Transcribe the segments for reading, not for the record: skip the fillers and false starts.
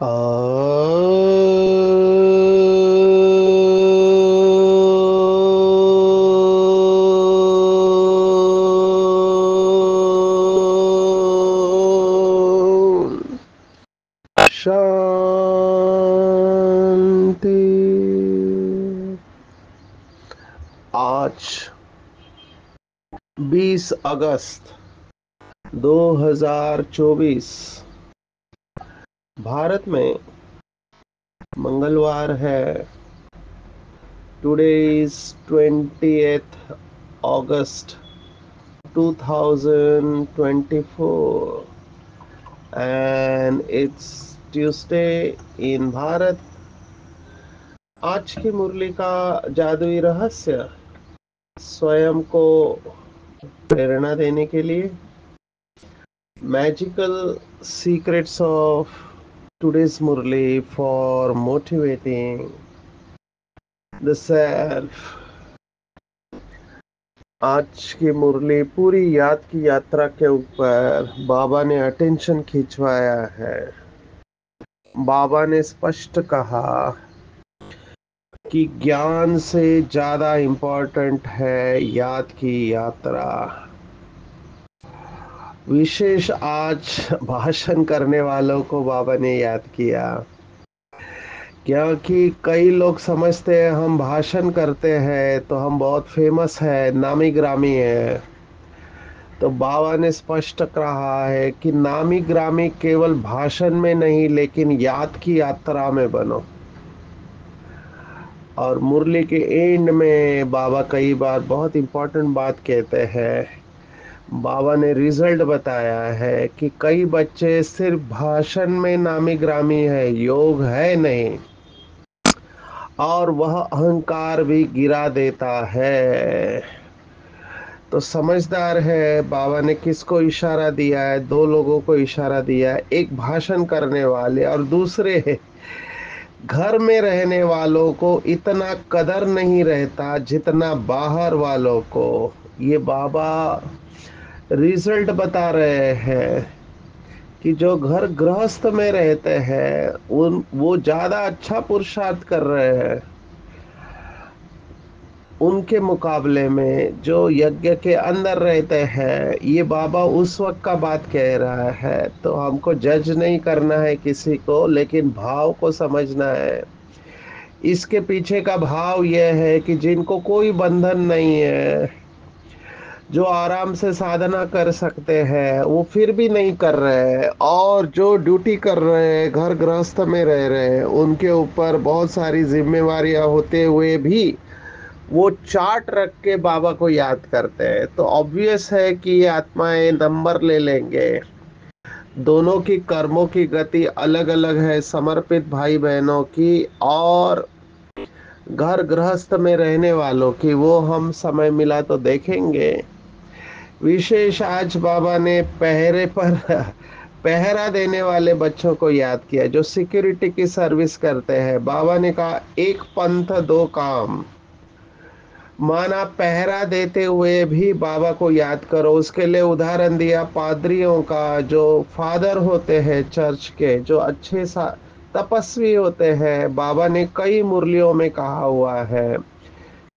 शांति। आज 20 अगस्त 2024 भारत में मंगलवार है। Today is 20th August 2024 and it's Tuesday in Bharat. आज की मुरली का जादुई रहस्य स्वयं को प्रेरणा देने के लिए magical secrets of today's Murli for motivating the self। आज की मुरली पूरी याद की यात्रा के ऊपर बाबा ने अटेंशन खिंचवाया है। बाबा ने स्पष्ट कहा कि ज्ञान से ज्यादा इम्पोर्टेंट है याद की यात्रा। विशेष आज भाषण करने वालों को बाबा ने याद किया, क्योंकि कई लोग समझते हैं हम भाषण करते हैं तो हम बहुत फेमस है, नामी ग्रामी है। तो बाबा ने स्पष्ट कहा है कि नामी ग्रामी केवल भाषण में नहीं लेकिन याद की यात्रा में बनो। और मुरली के एंड में बाबा कई बार बहुत इंपॉर्टेंट बात कहते हैं। बाबा ने रिजल्ट बताया है कि कई बच्चे सिर्फ भाषण में नामी ग्रामी है, योग है नहीं, और वह अहंकार भी गिरा देता है। तो समझदार है बाबा ने किसको इशारा दिया है? दो लोगों को इशारा दिया है, एक भाषण करने वाले और दूसरे घर में रहने वालों को इतना कदर नहीं रहता जितना बाहर वालों को। ये बाबा रिजल्ट बता रहे हैं कि जो घर गृहस्थ में रहते हैं उन वो ज्यादा अच्छा पुरुषार्थ कर रहे हैं उनके मुकाबले में जो यज्ञ के अंदर रहते हैं। ये बाबा उस वक्त का बात कह रहा है। तो हमको जज नहीं करना है किसी को, लेकिन भाव को समझना है। इसके पीछे का भाव यह है कि जिनको कोई बंधन नहीं है, जो आराम से साधना कर सकते हैं, वो फिर भी नहीं कर रहे हैं, और जो ड्यूटी कर रहे हैं, घर गृहस्थ में रह रहे हैं, उनके ऊपर बहुत सारी जिम्मेवारियां होते हुए भी वो चार्ट रख के बाबा को याद करते हैं। तो ऑब्वियस है कि ये आत्माएं नंबर ले लेंगे। दोनों की कर्मों की गति अलग अलग है, समर्पित भाई बहनों की और घर गृहस्थ में रहने वालों की। वो हम समय मिला तो देखेंगे। विशेष आज बाबा ने पहरे पर पहरा देने वाले बच्चों को याद किया जो सिक्योरिटी की सर्विस करते हैं। बाबा ने कहा एक पंथ दो काम। माना पहरा देते हुए भी बाबा को याद करो। उसके लिए उदाहरण दिया पादरियों का, जो फादर होते हैं चर्च के, जो अच्छे सा तपस्वी होते हैं। बाबा ने कई मुरलियों में कहा हुआ है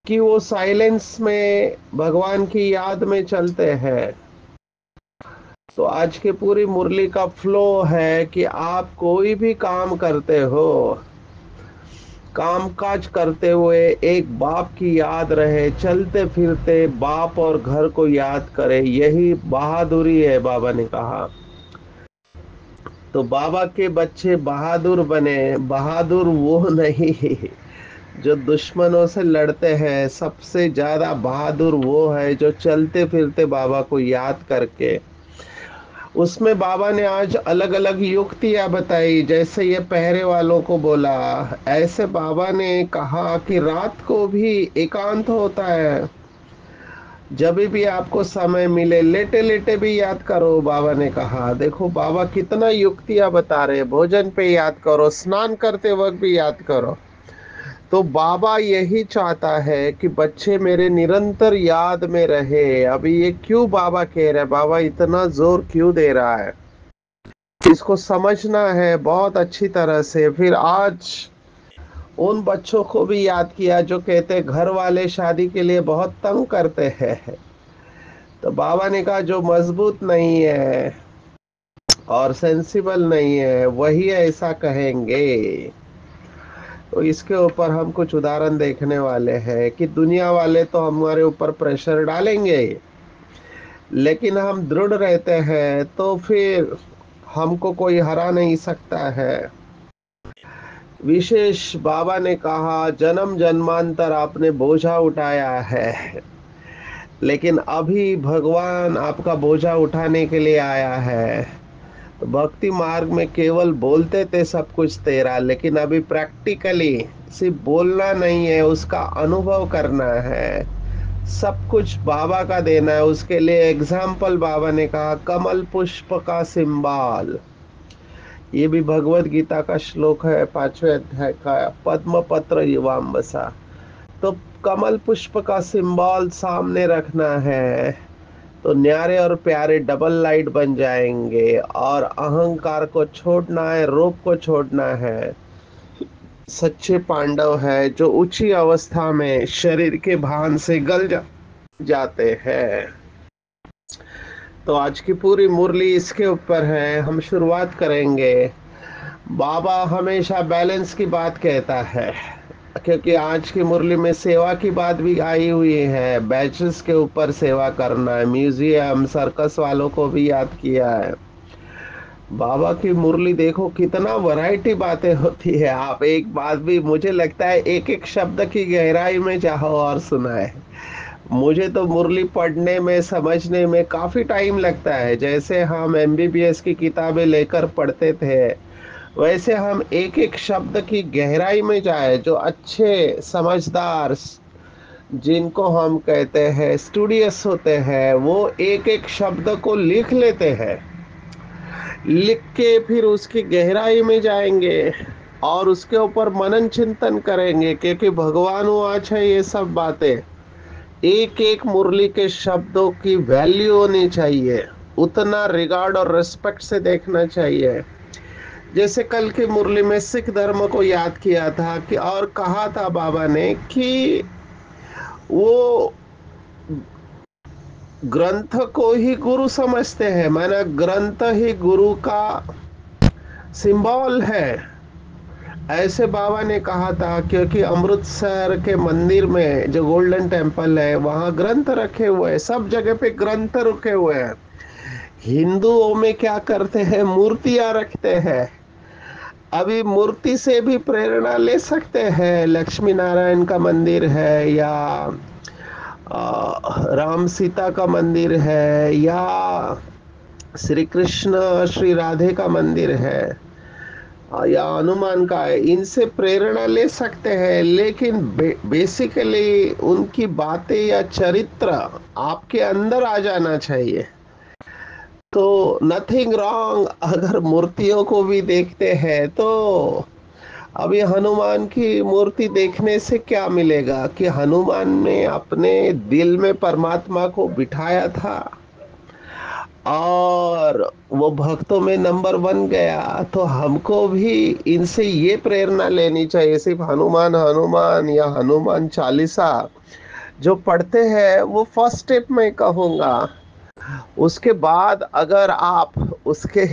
कि वो साइलेंस में भगवान की याद में चलते हैं। तो आज की पूरी मुरली का फ्लो है कि आप कोई भी काम करते हो, कामकाज करते हुए एक बाप की याद रहे, चलते फिरते बाप और घर को याद करे। यही बहादुरी है, बाबा ने कहा। तो बाबा के बच्चे बहादुर बने। बहादुर वो नहीं जो दुश्मनों से लड़ते हैं, सबसे ज्यादा बहादुर वो है जो चलते फिरते बाबा को याद करके। उसमें बाबा ने आज अलग अलग युक्तियां बताई। जैसे ये पहरे वालों को बोला, ऐसे बाबा ने कहा कि रात को भी एकांत होता है। जब भी आपको समय मिले लेटे लेटे भी याद करो, बाबा ने कहा। देखो बाबा कितना युक्तियां बता रहे हैं। भोजन पे याद करो, स्नान करते वक्त भी याद करो। तो बाबा यही चाहता है कि बच्चे मेरे निरंतर याद में रहे। अभी ये क्यों बाबा कह रहे हैं, बाबा इतना जोर क्यों दे रहा है? इसको समझना है बहुत अच्छी तरह से। फिर आज उन बच्चों को भी याद किया जो कहते घर वाले शादी के लिए बहुत तंग करते हैं। तो बाबा ने कहा जो मजबूत नहीं है और सेंसिबल नहीं है वही ऐसा कहेंगे। तो इसके ऊपर हम कुछ उदाहरण देखने वाले हैं कि दुनिया वाले तो हमारे ऊपर प्रेशर डालेंगे, लेकिन हम दृढ़ रहते हैं तो फिर हमको कोई हरा नहीं सकता है। विशेष बाबा ने कहा जन्म जन्मांतर आपने बोझा उठाया है, लेकिन अभी भगवान आपका बोझा उठाने के लिए आया है। तो भक्ति मार्ग में केवल बोलते थे सब कुछ तेरा, लेकिन अभी प्रैक्टिकली सिर्फ बोलना नहीं है, उसका अनुभव करना है। सब कुछ बाबा का देना है। उसके लिए एग्जाम्पल बाबा ने कहा कमल पुष्प का सिंबल। ये भी भगवत गीता का श्लोक है, 5वें अध्याय का, पद्म पत्र युवाम्बसा। तो कमल पुष्प का सिंबल सामने रखना है तो न्यारे और प्यारे डबल लाइट बन जाएंगे। और अहंकार को छोड़ना है, रूप को छोड़ना है। सच्चे पांडव है जो ऊंची अवस्था में शरीर के भान से जाते हैं। तो आज की पूरी मुरली इसके ऊपर है। हम शुरुआत करेंगे। बाबा हमेशा बैलेंस की बात कहता है, क्योंकि आज की मुरली में सेवा की बात भी आई हुई है। बैचेस के ऊपर सेवा करना है, म्यूजियम सर्कस वालों को भी याद किया है। बाबा की मुरली देखो कितना वैरायटी बातें होती है। आप एक बात भी, मुझे लगता है एक एक शब्द की गहराई में जाओ और सुनाए। मुझे तो मुरली पढ़ने में समझने में काफी टाइम लगता है। जैसे हम एमबीबीएस की किताबें लेकर पढ़ते थे, वैसे हम एक एक शब्द की गहराई में जाए। जो अच्छे समझदार, जिनको हम कहते हैं स्टूडियस होते हैं, वो एक एक शब्द को लिख लेते हैं। लिख के फिर उसकी गहराई में जाएंगे और उसके ऊपर मनन चिंतन करेंगे, क्योंकि भगवान आज है। ये सब बातें एक एक मुरली के शब्दों की वैल्यू होनी चाहिए, उतना रिगार्ड और रिस्पेक्ट से देखना चाहिए। जैसे कल की मुरली में सिख धर्म को याद किया था कि, और कहा था बाबा ने कि वो ग्रंथ को ही गुरु समझते हैं, माना ग्रंथ ही गुरु का सिंबल है। ऐसे बाबा ने कहा था, क्योंकि अमृतसर के मंदिर में जो गोल्डन टेम्पल है वहां ग्रंथ रखे हुए हैं, सब जगह पे ग्रंथ रखे हुए हैं। हिंदुओं में क्या करते हैं, मूर्तियां रखते हैं। अभी मूर्ति से भी प्रेरणा ले सकते हैं। लक्ष्मी नारायण का मंदिर है, या राम सीता का मंदिर है, या श्री कृष्ण श्री राधे का मंदिर है, या हनुमान का है। इनसे प्रेरणा ले सकते हैं, लेकिन बेसिकली उनकी बातें या चरित्र आपके अंदर आ जाना चाहिए। तो नथिंग रॉन्ग अगर मूर्तियों को भी देखते हैं तो। अभी हनुमान की मूर्ति देखने से क्या मिलेगा कि हनुमान ने अपने दिल में परमात्मा को बिठाया था और वो भक्तों में नंबर 1 गया। तो हमको भी इनसे ये प्रेरणा लेनी चाहिए। सिर्फ हनुमान हनुमान या हनुमान चालीसा जो पढ़ते हैं वो फर्स्ट स्टेप में कहूँगा। उसके बाद अगर आप उसके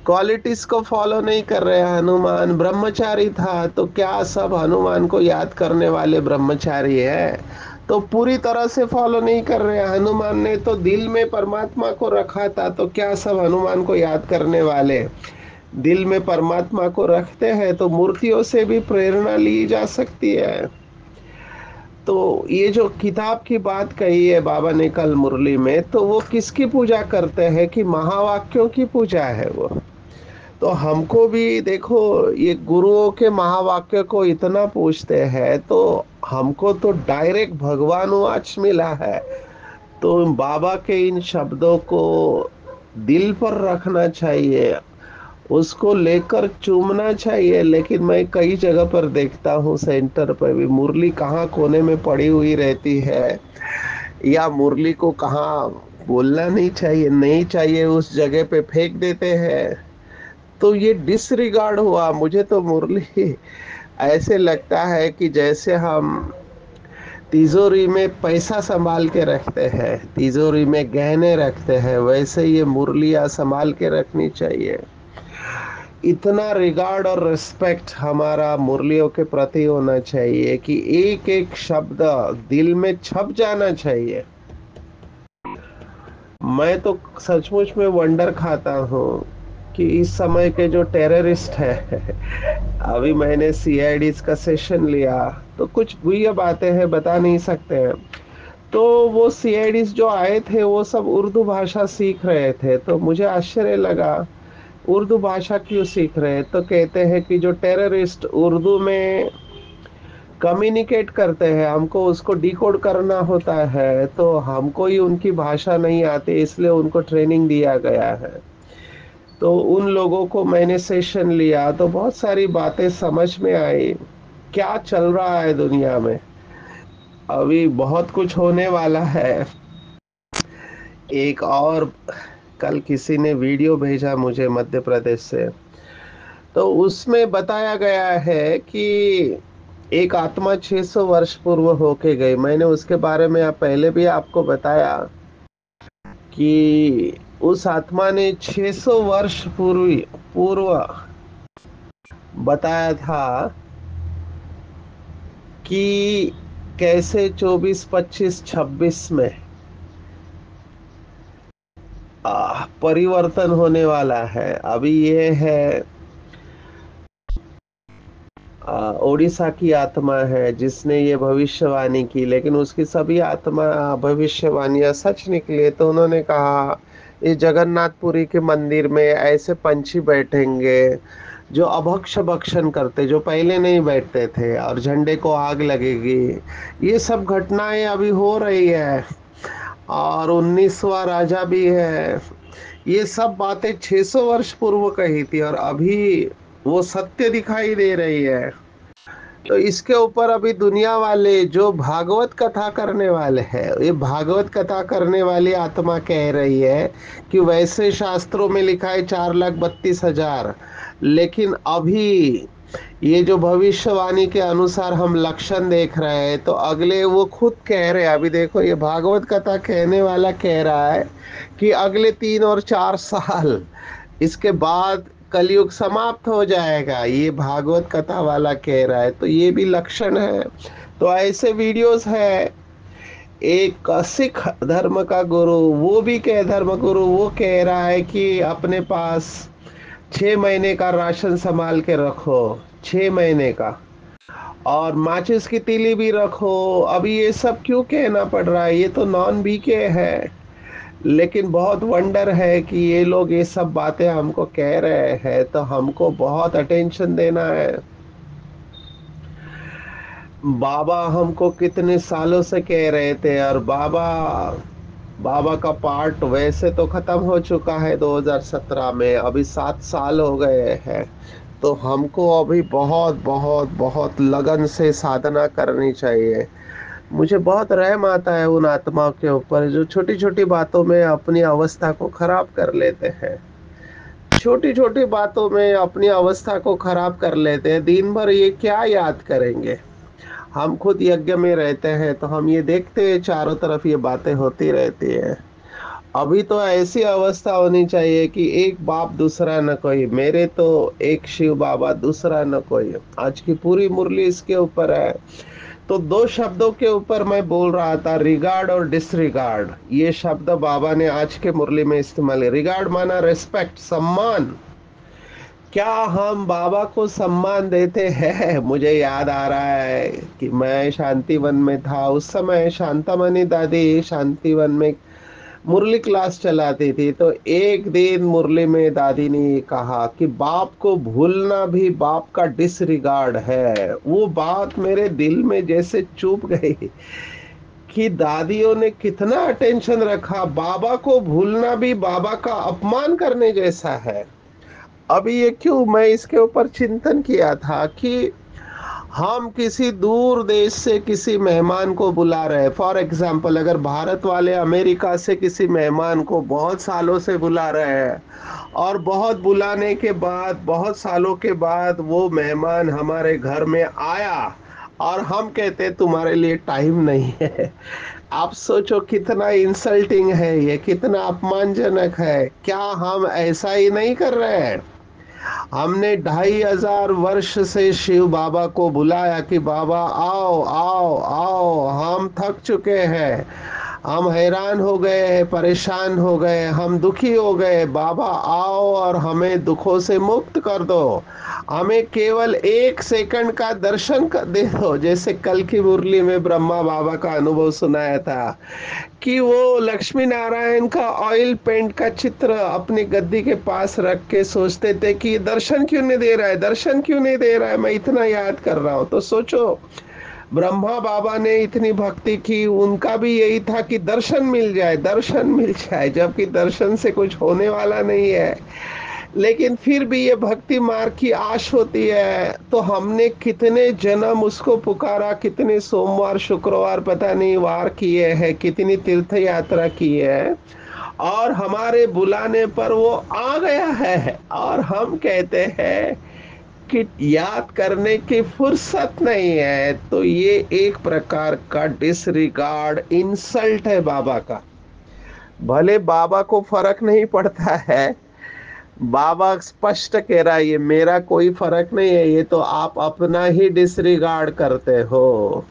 क्वालिटीज को फॉलो नहीं कर रहे हैं, हनुमान ब्रह्मचारी था, तो क्या सब हनुमान को याद करने वाले ब्रह्मचारी है? तो पूरी तरह से फॉलो नहीं कर रहे हैं। हनुमान ने तो दिल में परमात्मा को रखा था, तो क्या सब हनुमान को याद करने वाले दिल में परमात्मा को रखते हैं? तो मूर्तियों से भी प्रेरणा ली जा सकती है। तो ये जो किताब की बात कही है बाबा ने कल मुरली में, तो वो किसकी पूजा करते हैं कि महावाक्यों की पूजा है वो। तो हमको भी देखो, ये गुरुओं के महावाक्य को इतना पूछते हैं, तो हमको तो डायरेक्ट भगवान वाच मिला है। तो बाबा के इन शब्दों को दिल पर रखना चाहिए, उसको लेकर चूमना चाहिए। लेकिन मैं कई जगह पर देखता हूँ, सेंटर पर भी मुरली कहाँ कोने में पड़ी हुई रहती है, या मुरली को कहाँ बोलना नहीं चाहिए, नहीं चाहिए उस जगह पे फेंक देते हैं। तो ये डिसरिगार्ड हुआ। मुझे तो मुरली ऐसे लगता है कि जैसे हम तिजोरी में पैसा संभाल के रखते हैं, तिजोरी में गहने रखते हैं, वैसे ये मुरलियाँ संभाल के रखनी चाहिए। इतना रिगार्ड और रिस्पेक्ट हमारा मुरलियों के प्रति होना चाहिए कि एक एक शब्द दिल में छप जाना चाहिए। मैं तो सचमुच में वंडर खाता हूँ कि इस समय के जो टेररिस्ट है अभी मैंने सीआईडीज का सेशन लिया, तो कुछ बुरी बातें हैं, बता नहीं सकते हैं। तो वो सीआईडीज जो आए थे वो सब उर्दू भाषा सीख रहे थे, तो मुझे आश्चर्य लगा उर्दू भाषा क्यों सीख रहे हैं। तो कहते हैं कि जो टेररिस्ट उर्दू में कम्युनिकेट करते हैं, हमको उसको डिकोड करना होता है, तो हमको ही उनकी भाषा नहीं आती, इसलिए उनको ट्रेनिंग दिया गया है। तो उन लोगों को मैंने सेशन लिया तो बहुत सारी बातें समझ में आई, क्या चल रहा है दुनिया में। अभी बहुत कुछ होने वाला है। एक और कल किसी ने वीडियो भेजा मुझे मध्य प्रदेश से, तो उसमें बताया गया है कि एक आत्मा 600 वर्ष पूर्व होके गई। मैंने उसके बारे में पहले भी आपको बताया कि उस आत्मा ने 600 वर्ष पूर्व बताया था कि कैसे 24 25 26 में परिवर्तन होने वाला है। अभी ये है ओडिशा की आत्मा है जिसने ये भविष्यवाणी की, लेकिन उसकी सभी आत्मा भविष्यवाणियां सच निकली। तो उन्होंने कहा इस जगन्नाथपुरी के मंदिर में ऐसे पंछी बैठेंगे जो अभक्ष भक्षण करते, जो पहले नहीं बैठते थे, और झंडे को आग लगेगी। ये सब घटनाएं अभी हो रही है, और 19वां राजा भी है। ये सब बातें 600 वर्ष पूर्व कही थी और अभी वो सत्य दिखाई दे रही है। तो इसके ऊपर अभी दुनिया वाले जो भागवत कथा करने वाले हैं, ये भागवत कथा करने वाली आत्मा कह रही है कि वैसे शास्त्रों में लिखा है 4,32,000, लेकिन अभी ये जो भविष्यवाणी के अनुसार हम लक्षण देख रहे हैं, तो अगले वो खुद कह रहे हैं। अभी देखो ये भागवत कथा कहने वाला कह रहा है कि अगले 3 और 4 साल इसके बाद कलयुग समाप्त हो जाएगा, ये भागवत कथा वाला कह रहा है। तो ये भी लक्षण है। तो ऐसे वीडियोस है। एक सिख धर्म का गुरु, वो भी कह धर्म गुरु, वो कह रहा है कि अपने पास 6 महीने का राशन संभाल के रखो, 6 महीने का, और माचिस की तीली भी रखो। अभी ये सब क्यों कहना पड़ रहा है, ये तो नॉन बीके है। लेकिन बहुत वंडर है कि ये लोग ये सब बातें हमको कह रहे हैं, तो हमको बहुत अटेंशन देना है। बाबा हमको कितने सालों से कह रहे थे, और बाबा बाबा का पार्ट वैसे तो खत्म हो चुका है 2017 में, अभी 7 साल हो गए हैं। तो हमको अभी बहुत बहुत बहुत लगन से साधना करनी चाहिए। मुझे बहुत रहम आता है उन आत्माओं के ऊपर जो छोटी छोटी बातों में अपनी अवस्था को खराब कर लेते हैं। छोटी छोटी बातों में अपनी अवस्था को खराब कर लेते हैं। दिन भर ये क्या याद करेंगे। हम खुद यज्ञ में रहते हैं तो हम ये देखते हैं चारों तरफ ये बातें होती रहती है। अभी तो ऐसी अवस्था होनी चाहिए कि एक बाप दूसरा न कोई, मेरे तो एक शिव बाबा दूसरा न कोई। आज की पूरी मुरली इसके ऊपर है। तो 2 शब्दों के ऊपर मैं बोल रहा था, रिगार्ड और डिसरिगार्ड। ये शब्द बाबा ने आज के मुरली में इस्तेमाल किया। रिगार्ड माना रिस्पेक्ट, सम्मान। क्या हम बाबा को सम्मान देते हैं। मुझे याद आ रहा है कि मैं शांतिवन में था उस समय, शांतामणि दादी शांतिवन में मुरली क्लास चलाती थी। तो एक दिन मुरली में दादी ने ये कहा कि बाप को भूलना भी बाप का डिसरिगार्ड है। वो बात मेरे दिल में जैसे चुभ गई कि दादियों ने कितना अटेंशन रखा। बाबा को भूलना भी बाबा का अपमान करने जैसा है। अभी ये क्यों, मैं इसके ऊपर चिंतन किया था कि हम किसी दूर देश से किसी मेहमान को बुला रहे हैं, फॉर एग्जाम्पल अगर भारत वाले अमेरिका से किसी मेहमान को बहुत सालों से बुला रहे हैं, और बहुत बुलाने के बाद बहुत सालों के बाद वो मेहमान हमारे घर में आया, और हम कहते तुम्हारे लिए टाइम नहीं है। आप सोचो कितना इंसल्टिंग है, ये कितना अपमानजनक है। क्या हम ऐसा ही नहीं कर रहे हैं? हमने 2500 वर्ष से शिव बाबा को बुलाया कि बाबा आओ आओ आओ, हम थक चुके हैं, हम हैरान हो गए हैं, परेशान हो गए, हम दुखी हो गए, बाबा आओ और हमें दुखों से मुक्त कर दो, हमें केवल 1 सेकंड का दर्शन कर दे दो। जैसे कल की मुरली में ब्रह्मा बाबा का अनुभव सुनाया था कि वो लक्ष्मी नारायण का ऑयल पेंट का चित्र अपनी गद्दी के पास रख के सोचते थे कि ये दर्शन क्यों नहीं दे रहा है, दर्शन क्यों नहीं दे रहा है, मैं इतना याद कर रहा हूँ। तो सोचो, ब्रह्मा बाबा ने इतनी भक्ति की, उनका भी यही था कि दर्शन मिल जाए, दर्शन मिल जाए, जबकि दर्शन से कुछ होने वाला नहीं है। लेकिन फिर भी ये भक्ति मार्ग की आश होती है, तो हमने कितने जन्म उसको पुकारा, कितने सोमवार शुक्रवार पता नहीं वार किए हैं, कितनी तीर्थ यात्रा की है, और हमारे बुलाने पर वो आ गया है, और हम कहते हैं कि याद करने की फुर्सत नहीं है। तो ये एक प्रकार का डिसरिगार्ड, इंसल्ट है बाबा का। भले बाबा को फर्क नहीं पड़ता है, बाबा स्पष्ट कह रहा है ये मेरा कोई फर्क नहीं है, ये तो आप अपना ही डिसरिगार्ड करते हो।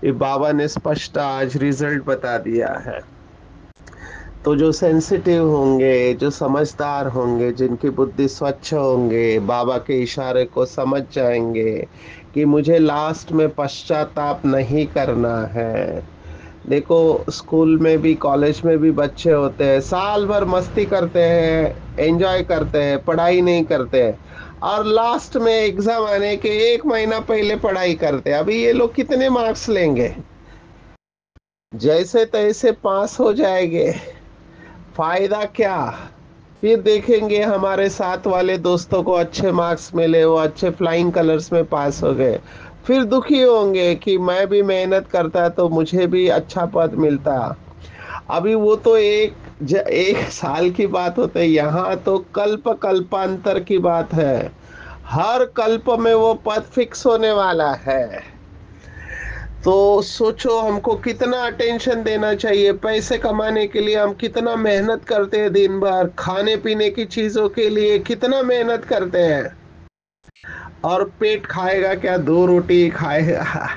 ये बाबा ने स्पष्ट आज रिजल्ट बता दिया है। तो जो सेंसिटिव होंगे, जो समझदार होंगे, जिनकी बुद्धि स्वच्छ होंगे, बाबा के इशारे को समझ जाएंगे कि मुझे लास्ट में पश्चाताप नहीं करना है। देखो, स्कूल में भी कॉलेज में भी बच्चे होते हैं, साल भर मस्ती करते हैं, एंजॉय करते हैं, पढ़ाई नहीं करते हैं, और लास्ट में एग्जाम आने के 1 महीना पहले पढ़ाई करते हैं। अभी ये लोग कितने मार्क्स लेंगे? जैसे तैसे पास हो जाएंगे, फायदा क्या? फिर देखेंगे हमारे साथ वाले दोस्तों को अच्छे मार्क्स मिले, वो अच्छे फ्लाइंग कलर्स में पास हो गए, फिर दुखी होंगे कि मैं भी मेहनत करता तो मुझे भी अच्छा पद मिलता। अभी वो तो एक साल की बात होती है, यहाँ तो कल्प कल्पांतर की बात है। हर कल्प में वो पद फिक्स होने वाला है। तो सोचो हमको कितना अटेंशन देना चाहिए, पैसे कमाने के लिए हम कितना मेहनत करते हैं, दिन भर खाने पीने की चीजों के लिए कितना मेहनत करते हैं, और पेट खाएगा क्या? 2 रोटी खाएगा,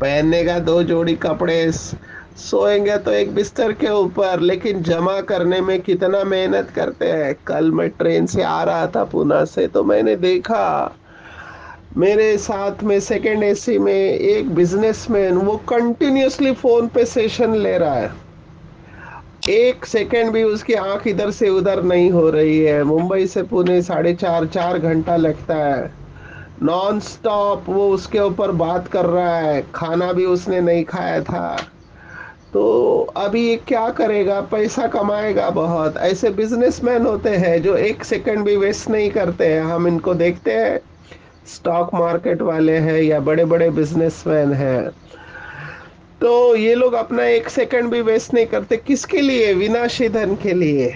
पहनने का 2 जोड़ी कपड़े, सोएंगे तो एक बिस्तर के ऊपर, लेकिन जमा करने में कितना मेहनत करते हैं। कल मैं ट्रेन से आ रहा था पुणे से, तो मैंने देखा मेरे साथ में सेकंड एसी में एक बिजनेसमैन, वो कंटिन्यूअसली फोन पे सेशन ले रहा है, 1 सेकंड भी उसकी आंख इधर से उधर नहीं हो रही है। मुंबई से पुणे 4.5 4 घंटा लगता है, नॉन स्टॉप वो उसके ऊपर बात कर रहा है, खाना भी उसने नहीं खाया था। तो अभी ये क्या करेगा? पैसा कमाएगा बहुत। ऐसे बिजनेसमैन होते हैं जो 1 सेकंड भी वेस्ट नहीं करते हैं, हम इनको देखते हैं। स्टॉक मार्केट वाले हैं या बड़े बड़े बिजनेसमैन हैं, तो ये लोग अपना 1 सेकंड भी वेस्ट नहीं करते। किसके लिए? विनाशी धन के लिए।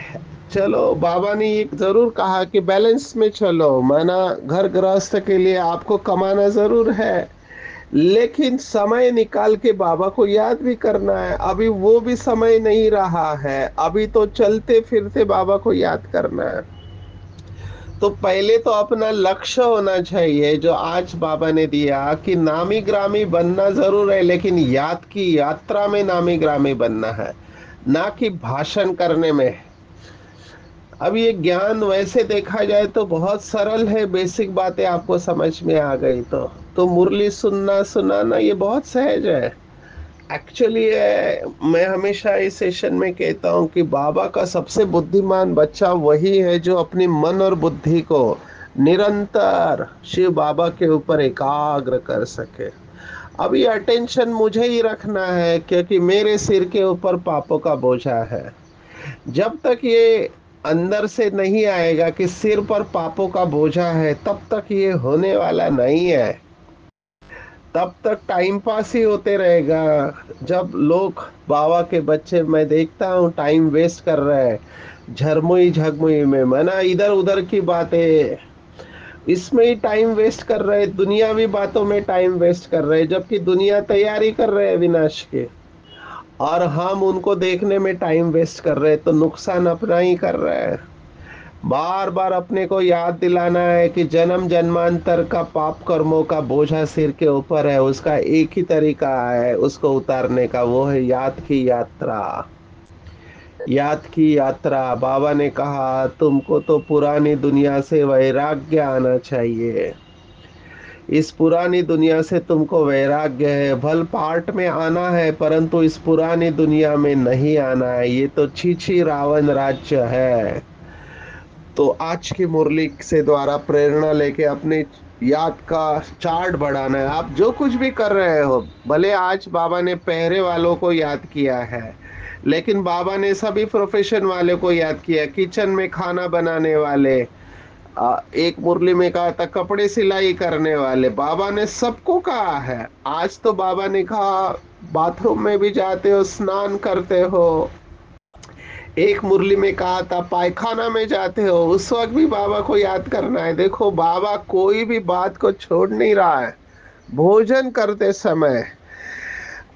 चलो, बाबा ने ये जरूर कहा कि बैलेंस में चलो, माना घर गृहस्थ के लिए आपको कमाना जरूर है, लेकिन समय निकाल के बाबा को याद भी करना है। अभी वो भी समय नहीं रहा है, अभी तो चलते फिरते बाबा को याद करना है। तो पहले तो अपना लक्ष्य होना चाहिए जो आज बाबा ने दिया कि नामी ग्रामी बनना जरूर है, लेकिन याद की यात्रा में नामी ग्रामी बनना है, ना कि भाषण करने में। अब ये ज्ञान वैसे देखा जाए तो बहुत सरल है, बेसिक बातें आपको समझ में आ गई तो मुरली सुनना सुनाना ये बहुत सहज है। एक्चुअली मैं हमेशा इस सेशन में कहता हूँ कि बाबा का सबसे बुद्धिमान बच्चा वही है जो अपनी मन और बुद्धि को निरंतर शिव बाबा के ऊपर एकाग्र कर सके। अब ये अटेंशन मुझे ही रखना है, क्योंकि मेरे सिर के ऊपर पापों का बोझा है। जब तक ये अंदर से नहीं आएगा कि सिर पर पापों का बोझा है, तब तक ये होने वाला नहीं है। तब तक टाइम पास ही होते रहेगा। जब लोग, बाबा के बच्चे मैं देखता हूँ टाइम वेस्ट कर रहे हैं झरमुई झगमुई में, मना इधर उधर की बातें, इसमें ही टाइम वेस्ट कर रहे हैं, दुनियावी बातों में टाइम वेस्ट कर रहे हैं, जबकि दुनिया तैयारी कर रहे हैं विनाश के, और हम उनको देखने में टाइम वेस्ट कर रहे हैं, तो नुकसान अपना ही कर रहे हैं। बार बार अपने को याद दिलाना है कि जन्म जन्मांतर का पाप कर्मों का बोझा सिर के ऊपर है, उसका एक ही तरीका है उसको उतारने का, वो है याद की यात्रा। याद की यात्रा। बाबा ने कहा तुमको तो पुरानी दुनिया से वैराग्य आना चाहिए। इस पुरानी दुनिया से तुमको वैराग्य है, भल पार्ट में आना है, परंतु इस पुरानी दुनिया में नहीं आना है, ये तो छीछी रावण राज्य है। तो आज की मुरली से द्वारा प्रेरणा लेके अपने याद का चार्ट बढ़ाना है। आप जो कुछ भी कर रहे हो, भले आज बाबा ने पहरे वालों को याद किया है, लेकिन बाबा ने सभी प्रोफेशन वाले को याद किया, किचन में खाना बनाने वाले, एक मुरली में कहा था कपड़े सिलाई करने वाले, बाबा ने सबको कहा है। आज तो बाबा ने कहा बाथरूम में भी जाते हो, स्नान करते हो, एक मुरली में कहा था पायखाना में जाते हो, उस वक्त भी बाबा को याद करना है। देखो बाबा कोई भी बात को छोड़ नहीं रहा है। भोजन करते समय,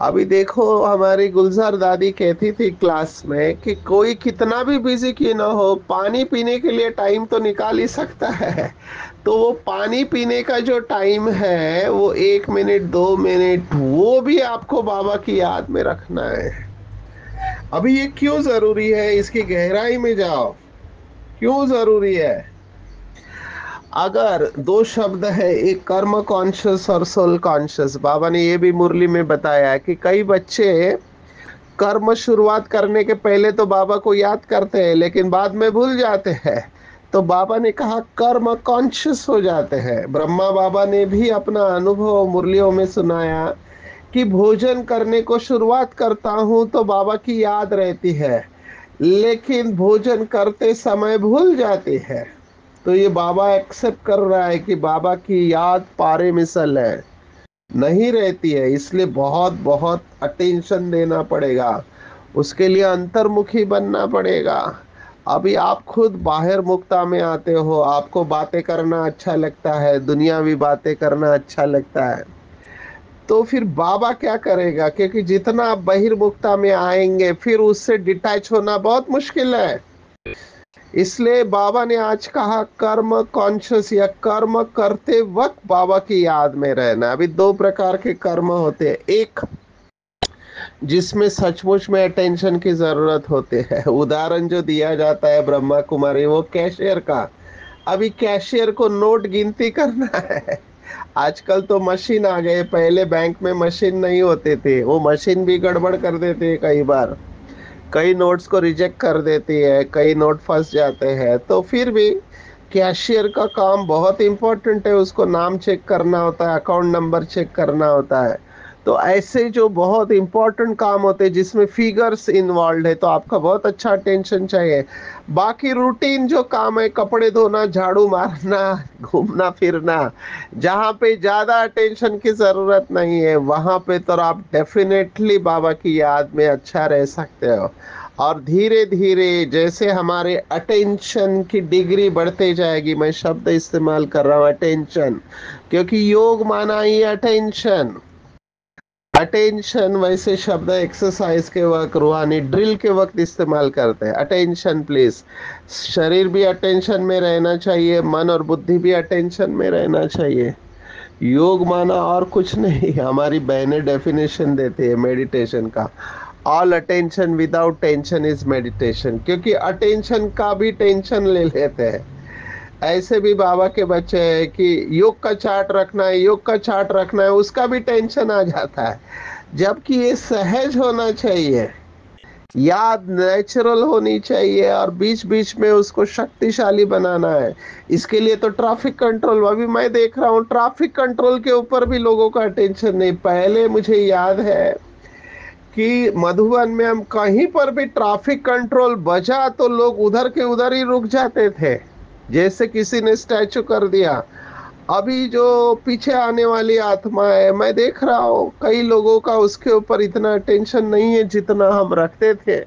अभी देखो हमारी गुलजार दादी कहती थी क्लास में कि कोई कितना भी बिजी क्यों ना हो, पानी पीने के लिए टाइम तो निकाल ही सकता है। तो वो पानी पीने का जो टाइम है, वो 1 मिनट 2 मिनट, वो भी आपको बाबा की याद में रखना है। अभी ये क्यों जरूरी है, इसकी गहराई में जाओ, क्यों जरूरी है। अगर दो शब्द है, एक कर्म कॉन्शियस और सोल कॉन्शियस, बाबा ने ये भी मुरली में बताया है कि कई बच्चे कर्म शुरुआत करने के पहले तो बाबा को याद करते हैं, लेकिन बाद में भूल जाते हैं। तो बाबा ने कहा कर्म कॉन्शियस हो जाते हैं। ब्रह्मा बाबा ने भी अपना अनुभव मुरलियों में सुनाया कि भोजन करने को शुरुआत करता हूं तो बाबा की याद रहती है, लेकिन भोजन करते समय भूल जाती है। तो ये बाबा एक्सेप्ट कर रहा है कि बाबा की याद पारे मिसल है, नहीं रहती है, इसलिए बहुत बहुत अटेंशन देना पड़ेगा, उसके लिए अंतर्मुखी बनना पड़ेगा। अभी आप खुद बाहर मुक्ता में आते हो, आपको बातें करना अच्छा लगता है, दुनियावी बातें करना अच्छा लगता है, तो फिर बाबा क्या करेगा, क्योंकि जितना आप बहिर्मुखता में आएंगे फिर उससे डिटैच होना बहुत मुश्किल है। इसलिए बाबा ने आज कहा कर्म कॉन्शियस, या कर्म करते वक्त बाबा की याद में रहना। अभी दो प्रकार के कर्म होते हैं, एक जिसमें सचमुच में अटेंशन की जरूरत होती है, उदाहरण जो दिया जाता है ब्रह्मा कुमारी, वो कैशियर का। अभी कैशियर को नोट गिनती करना है। आजकल तो मशीन आ गए, पहले बैंक में मशीन नहीं होते थे, वो मशीन भी गड़बड़ कर देते हैं कई बार, कई नोट्स को रिजेक्ट कर देती है, कई नोट फंस जाते हैं। तो फिर भी कैशियर का काम बहुत इंपॉर्टेंट है, उसको नाम चेक करना होता है, अकाउंट नंबर चेक करना होता है। तो ऐसे जो बहुत इंपॉर्टेंट काम होते हैं जिसमें फिगर्स इन्वॉल्व है, तो आपका बहुत अच्छा अटेंशन चाहिए। बाकी रूटीन जो काम है, कपड़े धोना, झाड़ू मारना, घूमना फिरना, जहाँ पे ज़्यादा अटेंशन की ज़रूरत नहीं है, वहाँ पे तो आप डेफिनेटली बाबा की याद में अच्छा रह सकते हो। और धीरे धीरे जैसे हमारे अटेंशन की डिग्री बढ़ते जाएगी, मैं शब्द इस्तेमाल कर रहा हूँ अटेंशन, क्योंकि योग माना ही अटेंशन। अटेंशन वैसे शब्द एक्सरसाइज के वक्त, रूहानी ड्रिल के वक्त इस्तेमाल करते हैं। अटेंशन प्लीज, शरीर भी अटेंशन में रहना चाहिए, मन और बुद्धि भी अटेंशन में रहना चाहिए। योग माना और कुछ नहीं, हमारी बहनें डेफिनेशन देती है मेडिटेशन का, all attention without tension is meditation, क्योंकि अटेंशन का भी टेंशन ले लेते हैं। ऐसे भी बाबा के बच्चे हैं कि योग का चार्ट रखना है, योग का चार्ट रखना है, उसका भी टेंशन आ जाता है, जबकि ये सहज होना चाहिए, याद नेचुरल होनी चाहिए, और बीच बीच में उसको शक्तिशाली बनाना है। इसके लिए तो ट्रैफिक कंट्रोल, अभी मैं देख रहा हूँ ट्रैफिक कंट्रोल के ऊपर भी लोगों का अटेंशन नहीं। पहले मुझे याद है कि मधुबन में हम कहीं पर भी ट्रैफिक कंट्रोल बजा तो लोग उधर के उधर ही रुक जाते थे, जैसे किसी ने स्टैचू कर दिया। अभी जो पीछे आने वाली आत्मा है, मैं देख रहा हूँ कई लोगों का उसके ऊपर इतना टेंशन नहीं है जितना हम रखते थे।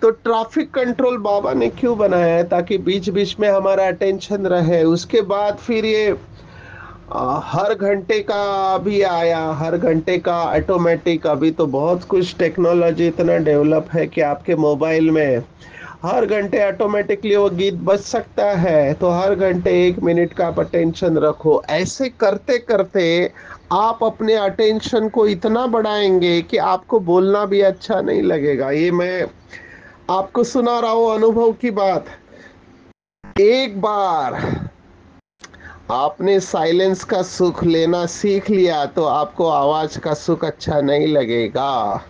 तो ट्रैफिक कंट्रोल बाबा ने क्यों बनाया है? ताकि बीच बीच में हमारा अटेंशन रहे। उसके बाद फिर ये हर घंटे का भी आया, हर घंटे का ऑटोमेटिक। अभी तो बहुत कुछ टेक्नोलॉजी इतना डेवलप है कि आपके मोबाइल में हर घंटे ऑटोमेटिकली वो गीत बज सकता है। तो हर घंटे 1 मिनट का आप अटेंशन रखो। ऐसे करते करते आप अपने अटेंशन को इतना बढ़ाएंगे कि आपको बोलना भी अच्छा नहीं लगेगा। ये मैं आपको सुना रहा हूँ अनुभव की बात। एक बार आपने साइलेंस का सुख लेना सीख लिया तो आपको आवाज का सुख अच्छा नहीं लगेगा।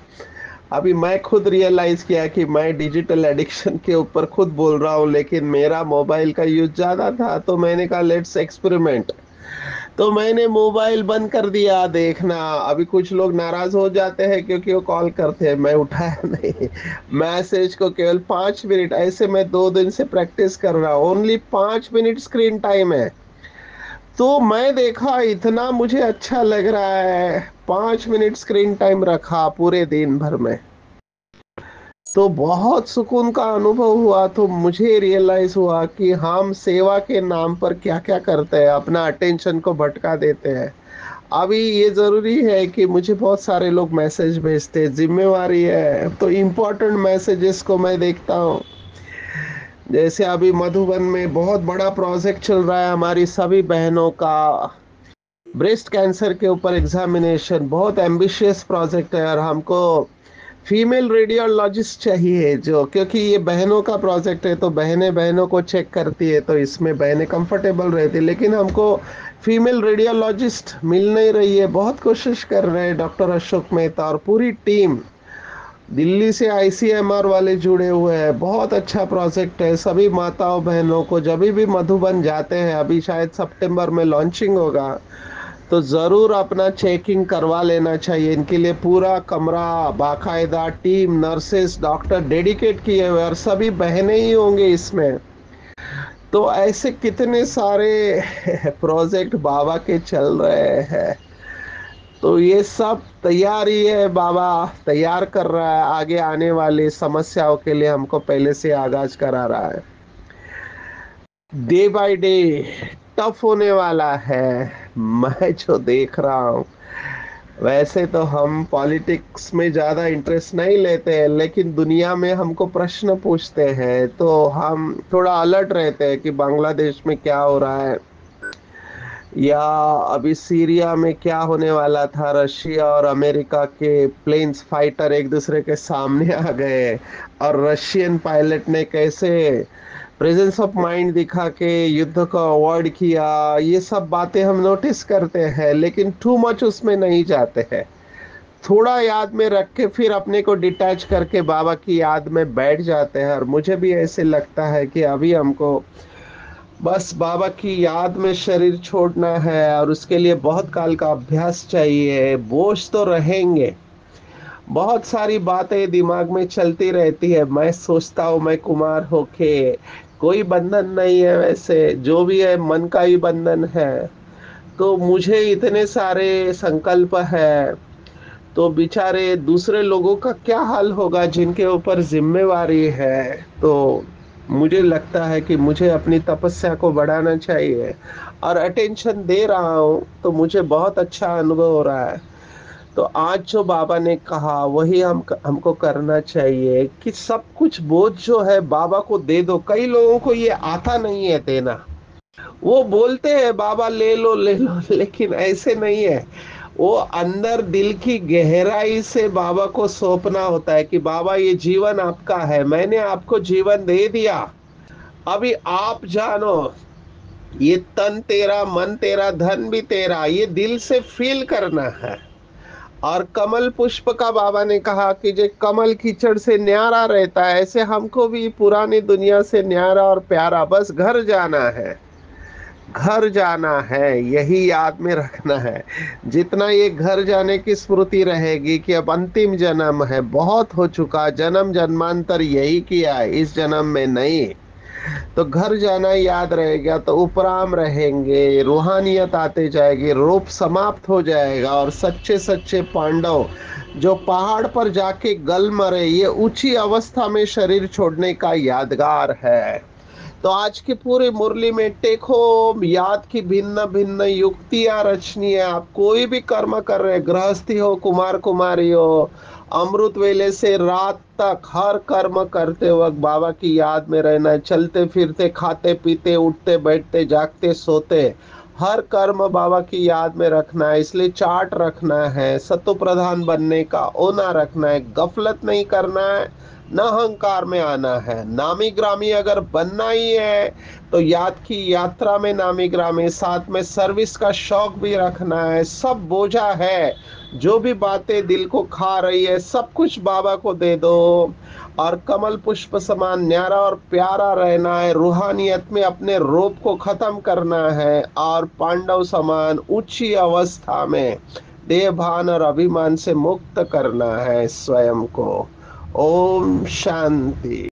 अभी मैं खुद रियलाइज किया कि मैं डिजिटल एडिक्शन के ऊपर खुद बोल रहा हूँ, लेकिन मेरा मोबाइल का यूज ज्यादा था। तो मैंने कहा लेट्स एक्सपेरिमेंट। तो मैंने मोबाइल बंद कर दिया देखना। अभी कुछ लोग नाराज हो जाते हैं क्योंकि वो कॉल करते हैं, मैं उठाया नहीं। मैसेज को केवल 5 मिनट, ऐसे मैं 2 दिन से प्रैक्टिस कर रहा हूँ। ओनली 5 मिनट स्क्रीन टाइम है। तो मैं देखा इतना मुझे अच्छा लग रहा है। 5 मिनट स्क्रीन टाइम रखा पूरे दिन भर में, तो बहुत सुकून का अनुभव हुआ। तो मुझे रियलाइज हुआ कि हम सेवा के नाम पर क्या क्या करते हैं, अपना अटेंशन को भटका देते हैं। अभी ये जरूरी है कि मुझे बहुत सारे लोग मैसेज भेजते हैं, जिम्मेवारी है। तो इम्पोर्टेंट मैसेजेस को मैं देखता हूँ। जैसे अभी मधुबन में बहुत बड़ा प्रोजेक्ट चल रहा है, हमारी सभी बहनों का ब्रेस्ट कैंसर के ऊपर एग्जामिनेशन। बहुत एम्बिशियस प्रोजेक्ट है और हमको फीमेल रेडियोलॉजिस्ट चाहिए, जो क्योंकि ये बहनों का प्रोजेक्ट है तो बहनें बहनों को चेक करती है, तो इसमें बहनें कंफर्टेबल रहती, लेकिन हमको फीमेल रेडियोलॉजिस्ट मिल नहीं रही है। बहुत कोशिश कर रहे हैं डॉक्टर अशोक मेहता और पूरी टीम। दिल्ली से आईसीएमआर वाले जुड़े हुए हैं। बहुत अच्छा प्रोजेक्ट है। सभी माताओं बहनों को जब भी मधुबन जाते हैं, अभी शायद सितंबर में लॉन्चिंग होगा, तो ज़रूर अपना चेकिंग करवा लेना चाहिए। इनके लिए पूरा कमरा, बाकायदा टीम, नर्सेस, डॉक्टर डेडिकेट किए हुए, और सभी बहनें ही होंगे इसमें। तो ऐसे कितने सारे प्रोजेक्ट बाबा के चल रहे हैं। तो ये सब तैयारी है, बाबा तैयार कर रहा है। आगे आने वाली समस्याओं के लिए हमको पहले से आगाज करा रहा है। डे बाय डे टफ होने वाला है। मैं जो देख रहा हूँ, वैसे तो हम पॉलिटिक्स में ज़्यादा इंटरेस्ट नहीं लेते हैं, लेकिन दुनिया में हमको प्रश्न पूछते हैं तो हम थोड़ा अलर्ट रहते हैं कि बांग्लादेश में क्या हो रहा है, या अभी सीरिया में क्या होने वाला था। रशिया और अमेरिका के प्लेन्स, फाइटर एक दूसरे के सामने आ गए, और रशियन पायलट ने कैसे प्रेजेंस ऑफ माइंड दिखा के युद्ध को अवॉइड किया। ये सब बातें हम नोटिस करते हैं, लेकिन टू मच उसमें नहीं जाते हैं। थोड़ा याद में रख के फिर अपने को डिटैच करके बाबा की याद में बैठ जाते हैं। और मुझे भी ऐसे लगता है कि अभी हमको बस बाबा की याद में शरीर छोड़ना है, और उसके लिए बहुत काल का अभ्यास चाहिए। बोझ तो रहेंगे, बहुत सारी बातें दिमाग में चलती रहती है। मैं सोचता हूँ मैं कुमार होके, कोई बंधन नहीं है, वैसे जो भी है मन का ही बंधन है। तो मुझे इतने सारे संकल्प है, तो बेचारे दूसरे लोगों का क्या हाल होगा जिनके ऊपर जिम्मेवारी है। तो मुझे लगता है कि मुझे अपनी तपस्या को बढ़ाना चाहिए, और अटेंशन दे रहा हूँ तो मुझे बहुत अच्छा अनुभव हो रहा है। तो आज जो बाबा ने कहा वही हमको करना चाहिए कि सब कुछ बोझ जो है बाबा को दे दो। कई लोगों को ये आता नहीं है देना। वो बोलते हैं बाबा ले लो, लेकिन ऐसे नहीं है। वो अंदर दिल की गहराई से बाबा को सौंपना होता है कि बाबा ये जीवन आपका है, मैंने आपको जीवन दे दिया, अभी आप जानो। ये तन तेरा, मन तेरा, धन भी तेरा, ये दिल से फील करना है। और कमल पुष्प का बाबा ने कहा कि जो कमल कीचड़ से न्यारा रहता है, ऐसे हमको भी पुरानी दुनिया से न्यारा और प्यारा बस घर जाना है। घर जाना है, यही याद में रखना है। जितना ये घर जाने की स्मृति रहेगी कि अब अंतिम जन्म है, बहुत हो चुका, जन्म जन्मांतर यही किया है, इस जन्म में नहीं। तो घर जाना याद रहेगा तो उपराम रहेंगे, रूहानियत आते जाएगी, रूप समाप्त हो जाएगा और सच्चे सच्चे पांडव जो पहाड़ पर जाके गल मरे, ये ऊंची अवस्था में शरीर छोड़ने का यादगार है। तो आज की पूरी मुरली में टेको याद की भिन्न भिन्न युक्तियां रचनी है। आप कोई भी कर्म कर रहे, गृहस्थी हो, कुमार कुमारी हो, अमृत वेले से रात तक हर कर्म करते वक्त बाबा की याद में रहना है। चलते फिरते, खाते पीते, उठते बैठते, जागते सोते, हर कर्म बाबा की याद में रखना है। इसलिए चार्ट रखना है, सतो प्रधान बनने का ओना रखना है, गफलत नहीं करना है, न अहंकार में आना है। नामी ग्रामी अगर बनना ही है तो याद की यात्रा में नामी ग्रामी, साथ में सर्विस का शौक भी रखना है। सब बोझा है, जो भी बातें दिल को खा रही है, सब कुछ बाबा को दे दो और कमल पुष्प समान न्यारा और प्यारा रहना है। रूहानियत में अपने रूप को खत्म करना है और पांडव समान ऊंची अवस्था में देह भान और अभिमान से मुक्त करना है स्वयं को। ओम शांति।